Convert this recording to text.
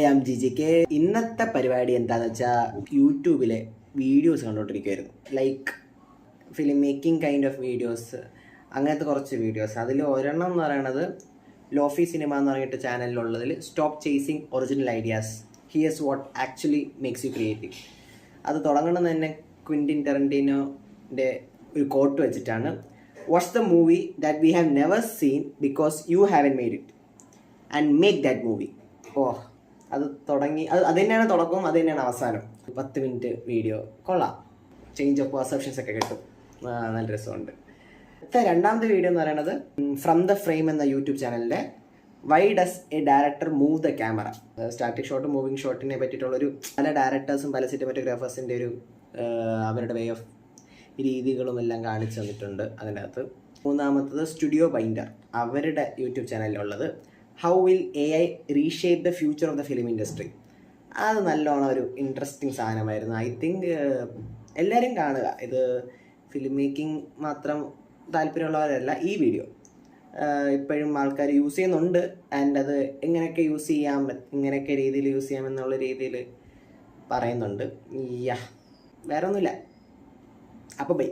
ആം GJK. ഇന്നത്തെ പരിപാടി എന്താണെന്ന് വെച്ചാൽ യൂട്യൂബിലെ വീഡിയോസ് കണ്ടുകൊണ്ടിരിക്കുമായിരുന്നു. Like film making kind of videos, അങ്ങനത്തെ കുറച്ച് വീഡിയോസ്. അതിൽ ഒരെണ്ണം എന്ന് പറയുന്നത് ലോഫി സിനിമ എന്ന് പറഞ്ഞിട്ട് ചാനലിലുള്ളതിൽ stop chasing original ideas, here's what actually makes you creative. അത് തുടങ്ങുന്നത് തന്നെ ക്വിൻറ്റിൻ ടാരന്റിനോൻ്റെ ഒരു കോട്ട് വെച്ചിട്ടാണ്. What's the movie that we have never seen because you haven't made it and make that movie. അത് തുടങ്ങി, അത് തന്നെയാണ് തുടക്കവും, അത് തന്നെയാണ് അവസാനം. 10 മിനിറ്റ് വീഡിയോ കൊള്ളാം, ചേഞ്ച് ഓഫ് പെർസെപ്ഷൻസ് ഒക്കെ കിട്ടും, നല്ല രസമുണ്ട്. രണ്ടാമത്തെ വീഡിയോ എന്ന് പറയുന്നത് ഫ്രം ദ ഫ്രെയിം എന്ന യൂട്യൂബ് ചാനലിൻ്റെ why does a director move the camera. Static shot, moving ഷോട്ടിനെ പറ്റിയിട്ടുള്ളൊരു പല ഡയറക്ടേഴ്സും പല സിനിമാറ്റോഗ്രാഫേഴ്സിൻ്റെ ഒരു അവരുടെ വേ ഓഫ് രീതികളും എല്ലാം കാണിച്ചു തന്നിട്ടുണ്ട് അതിൻ്റെ അകത്ത്. മൂന്നാമത്തത് സ്റ്റുഡിയോ ബൈൻഡർ, അവരുടെ യൂട്യൂബ് ചാനലിലുള്ളത് how will AI reshape the future of the film industry. അത് നല്ലോണം ഒരു ഇൻട്രസ്റ്റിംഗ് സാധനമായിരുന്നു. ഐ തിങ്ക് എല്ലാവരും കാണുക. ഇത് ഫിലിം മേക്കിംഗ് മാത്രം താല്പര്യമുള്ളവരല്ല, ഈ വീഡിയോ ഇപ്പോഴും ആൾക്കാർ യൂസ് ചെയ്യുന്നുണ്ട്. ആൻഡ് അത് എങ്ങനെയൊക്കെ യൂസ് ചെയ്യാം, ഇങ്ങനെയൊക്കെ രീതിയിൽ യൂസ് ചെയ്യാം എന്നുള്ള രീതിയിൽ പറയുന്നുണ്ട്. വേറെ ഒന്നുമില്ല. അപ്പോൾ ബൈ.